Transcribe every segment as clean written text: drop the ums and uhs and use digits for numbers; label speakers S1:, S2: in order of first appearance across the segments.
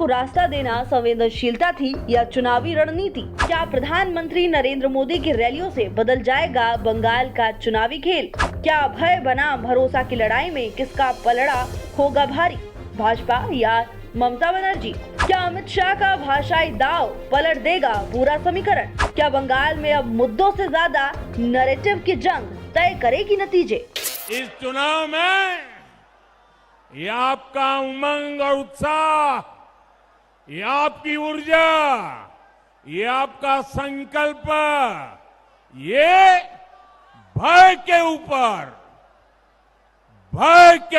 S1: को रास्ता देना संवेदनशीलता थी या चुनावी रणनीति? क्या प्रधानमंत्री नरेंद्र मोदी की रैलियों से बदल जाएगा बंगाल का चुनावी खेल? क्या भय बनाम भरोसा की लड़ाई में किसका पलड़ा होगा भारी, भाजपा या ममता बनर्जी? क्या अमित शाह का भाषाई दाव पलट देगा पूरा समीकरण? क्या बंगाल में अब मुद्दों से ज्यादा नैरेटिव की जंग तय करेगी नतीजे?
S2: इस चुनाव में ये आपका उमंग और उत्साह, ये आपकी ऊर्जा, ये आपका संकल्प, ये भय के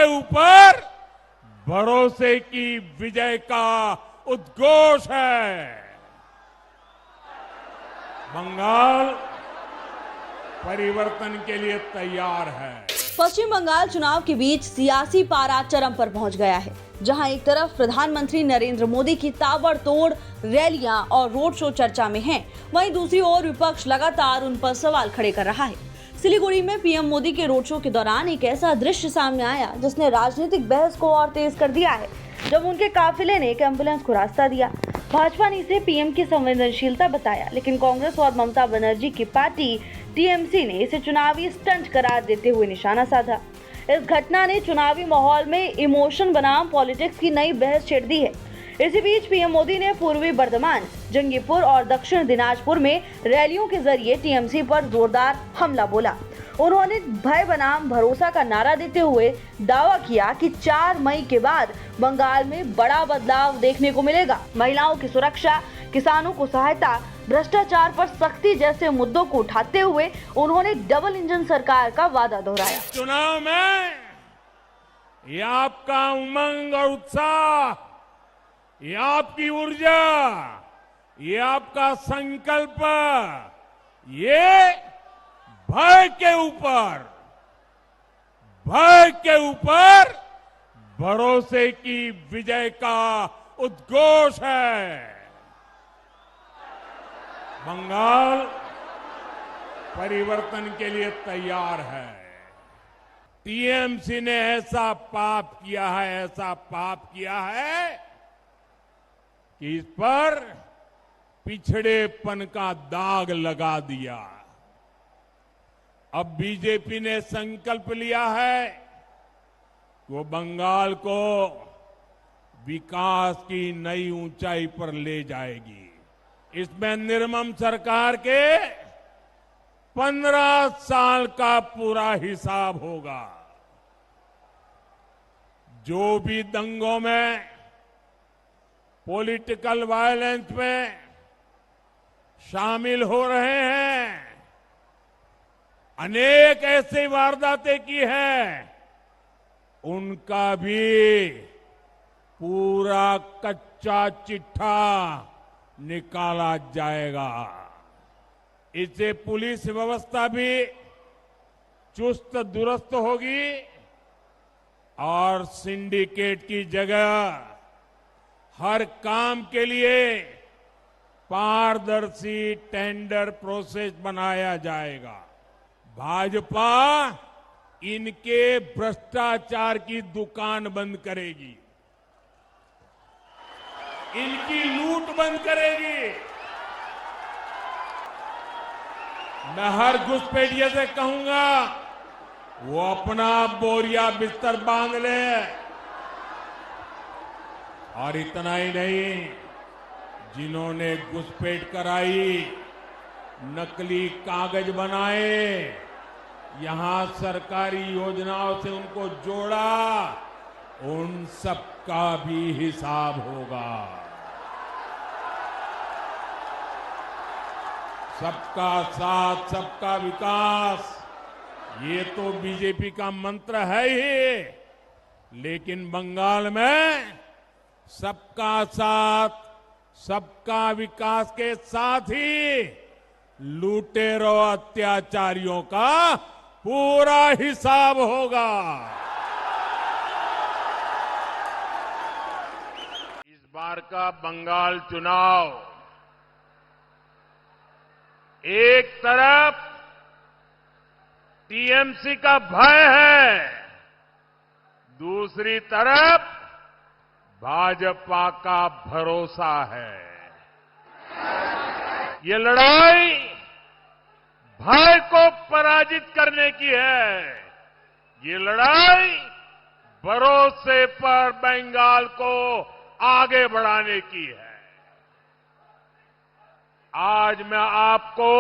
S2: ऊपर भरोसे की विजय का उद्घोष है। बंगाल परिवर्तन के लिए तैयार है।
S1: पश्चिम बंगाल चुनाव के बीच सियासी पारा चरम पर पहुंच गया है, जहां एक तरफ प्रधानमंत्री नरेंद्र मोदी की ताबड़तोड़ रैलियां और रोड शो चर्चा में हैं, वहीं दूसरी ओर विपक्ष लगातार उन पर सवाल खड़े कर रहा है। सिलीगुड़ी में पीएम मोदी के रोड शो के दौरान एक ऐसा दृश्य सामने आया जिसने राजनीतिक बहस को और तेज कर दिया है, जब उनके काफिले ने एक एम्बुलेंस को रास्ता दिया। भाजपा ने इसे पीएम की संवेदनशीलता बताया, लेकिन कांग्रेस और ममता बनर्जी की पार्टी टीएमसी ने इसे चुनावी स्टंट करार देते हुए निशाना साधा। इस घटना ने चुनावी माहौल में इमोशन बनाम पॉलिटिक्स की नई बहस छेड़ दी है। इसी बीच पीएम मोदी ने पूर्वी बर्धमान, जंगीपुर और दक्षिण दिनाजपुर में रैलियों के जरिए टीएमसी पर जोरदार हमला बोला। उन्होंने भय बनाम भरोसा का नारा देते हुए दावा किया कि 4 मई के बाद बंगाल में बड़ा बदलाव देखने को मिलेगा। महिलाओं की सुरक्षा, किसानों को सहायता, भ्रष्टाचार पर सख्ती जैसे मुद्दों को उठाते हुए उन्होंने डबल इंजन सरकार का वादा दोहराया।
S2: चुनाव में ये आपका उमंग और उत्साह, ये आपकी ऊर्जा, ये आपका संकल्प, ये भय के ऊपर भरोसे की विजय का उद्घोष है। बंगाल परिवर्तन के लिए तैयार है। टीएमसी ने ऐसा पाप किया है कि इस पर पिछड़ेपन का दाग लगा दिया। अब बीजेपी ने संकल्प लिया है कि वो बंगाल को विकास की नई ऊंचाई पर ले जाएगी। इसमें निर्मम सरकार के 15 साल का पूरा हिसाब होगा। जो भी दंगों में, पॉलिटिकल वायलेंस में शामिल हो रहे हैं, अनेक ऐसी वारदातें की हैं, उनका भी पूरा कच्चा चिट्ठा निकाला जाएगा। इससे पुलिस व्यवस्था भी चुस्त दुरुस्त होगी और सिंडिकेट की जगह हर काम के लिए पारदर्शी टेंडर प्रोसेस बनाया जाएगा। भाजपा इनके भ्रष्टाचार की दुकान बंद करेगी, इनकी लूट बंद करेगी। मैं हर घुसपैठिए से कहूंगा वो अपना बोरिया बिस्तर बांध ले। और इतना ही नहीं, जिन्होंने घुसपैठ कराई, नकली कागज बनाए, यहां सरकारी योजनाओं से उनको जोड़ा, उन सब का भी हिसाब होगा। सबका साथ, सबका विकास, ये तो बीजेपी का मंत्र है ही, लेकिन बंगाल में सबका साथ, सबका विकास के साथ ही लुटेरों, अत्याचारियों का पूरा हिसाब होगा। इस बार का बंगाल चुनाव एक तरफ टीएमसी का भय है, दूसरी तरफ भाजपा का भरोसा है। ये लड़ाई भय को पराजित करने की है। ये लड़ाई भरोसे पर बंगाल को आगे बढ़ाने की है। आज मैं आपको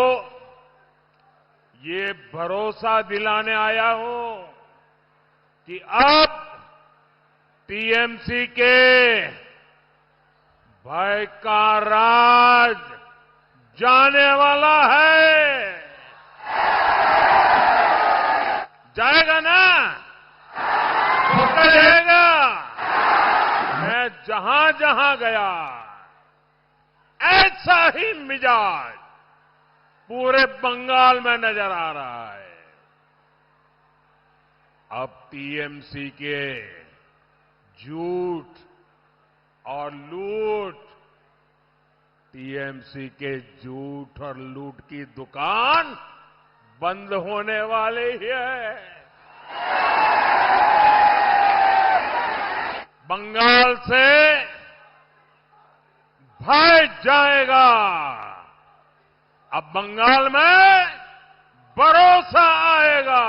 S2: ये भरोसा दिलाने आया हूं कि अब टीएमसी के भय का राज जाने वाला है। जाएगा ना? पक्का जाएगा। मैं जहां जहां गया ऐसा ही मिजाज पूरे बंगाल में नजर आ रहा है। अब टीएमसी के झूठ और लूट, टीएमसी के झूठ और लूट की दुकान बंद होने वाली ही है। बंगाल से भय जाएगा। अब बंगाल में भरोसा आएगा,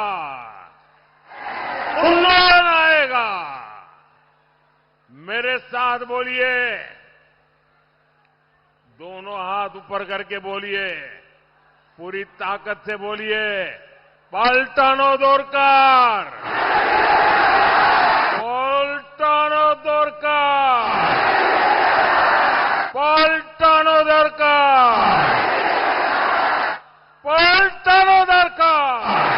S2: उन्नयन आएगा। मेरे साथ बोलिए, दोनों हाथ ऊपर करके बोलिए, पूरी ताकत से बोलिए, पाल्टानो दोरकार, पाल्टानो दोरकार, पाल्टानो दोरकार, पाल्टानो दोरकार।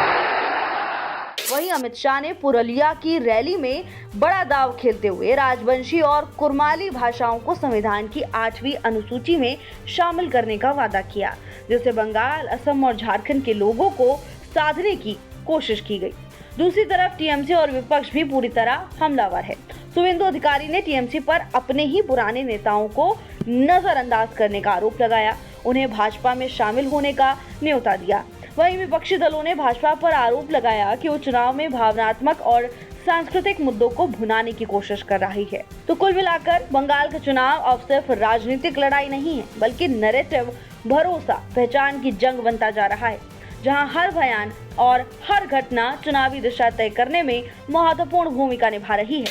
S1: वहीं अमित शाह ने पुरुलिया की रैली में बड़ा दांव खेलते हुए राजवंशी और कुरमाली भाषाओं को संविधान की 8वीं अनुसूची में शामिल करने का वादा किया, जिससे बंगाल, असम और झारखंड के लोगों को साधने की कोशिश की गई। दूसरी तरफ टीएमसी और विपक्ष भी पूरी तरह हमलावर है। शुवेंदु अधिकारी ने टीएमसी पर अपने ही पुराने नेताओं को नजरअंदाज करने का आरोप लगाया, उन्हें भाजपा में शामिल होने का न्योता दिया। वहीं विपक्षी दलों ने भाजपा पर आरोप लगाया कि वो चुनाव में भावनात्मक और सांस्कृतिक मुद्दों को भुनाने की कोशिश कर रही है। तो कुल मिलाकर बंगाल का चुनाव अब सिर्फ राजनीतिक लड़ाई नहीं है, बल्कि नैरेटिव, भरोसा, पहचान की जंग बनता जा रहा है, जहां हर बयान और हर घटना चुनावी दिशा तय करने में महत्वपूर्ण भूमिका निभा रही है।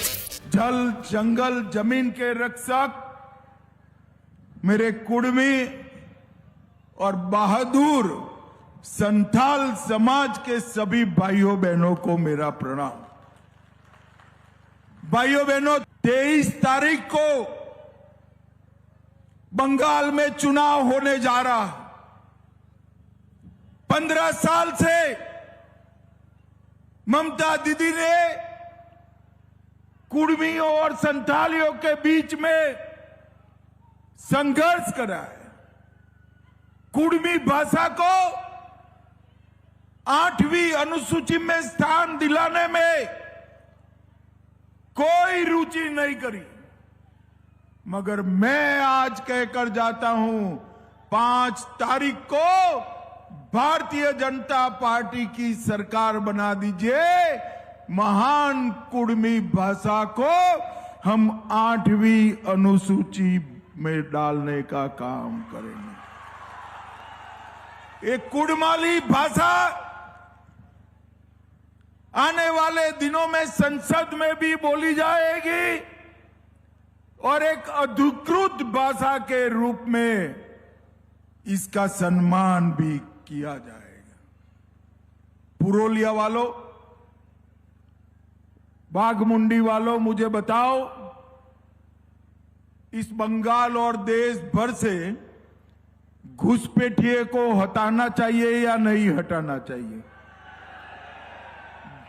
S3: जल, जंगल, जमीन के रक्षक मेरे कुर्मी और बहादुर संथाल समाज के सभी भाइयों बहनों को मेरा प्रणाम। भाइयों बहनों, 23 तारीख को बंगाल में चुनाव होने जा रहा है। 15 साल से ममता दीदी ने कुर्मियों और संथालियों के बीच में संघर्ष करा है। कुर्मी भाषा को 8वीं अनुसूची में स्थान दिलाने में कोई रुचि नहीं करी, मगर मैं आज कहकर जाता हूं, 5 तारीख को भारतीय जनता पार्टी की सरकार बना दीजिए। महान कुर्मी भाषा को हम 8वीं अनुसूची में डालने का काम करेंगे। एक कुड़माली भाषा आने वाले दिनों में संसद में भी बोली जाएगी और एक अधिकृत भाषा के रूप में इसका सम्मान भी किया जाएगा। पुरुलिया वालों, बाघमुंडी वालों, मुझे बताओ, इस बंगाल और देश भर से घुसपैठिए को हटाना चाहिए या नहीं हटाना चाहिए?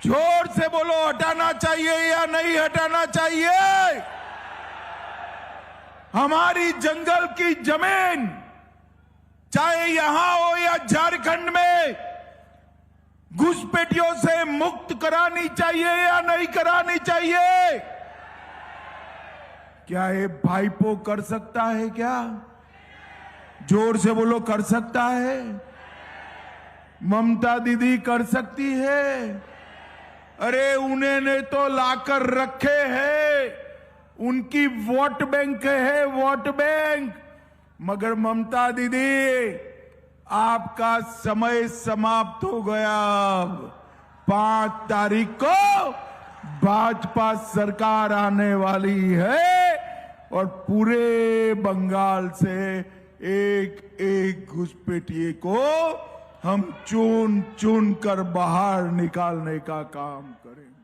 S3: जोर से बोलो, हटाना चाहिए या नहीं हटाना चाहिए? हमारी जंगल की जमीन, चाहे यहां हो या झारखंड में, घुसपैठियों से मुक्त करानी चाहिए या नहीं करानी चाहिए? क्या ये भाईपो कर सकता है? क्या जोर से बोलो, कर सकता है? ममता दीदी कर सकती है? अरे उन्हें ने तो लाकर रखे हैं, उनकी वोट बैंक है, वोट बैंक। मगर ममता दीदी, आपका समय समाप्त हो गया। 5 तारीख को भाजपा सरकार आने वाली है और पूरे बंगाल से एक एक घुसपैठिए को हम चुन चुन कर बाहर निकालने का काम करेंगे।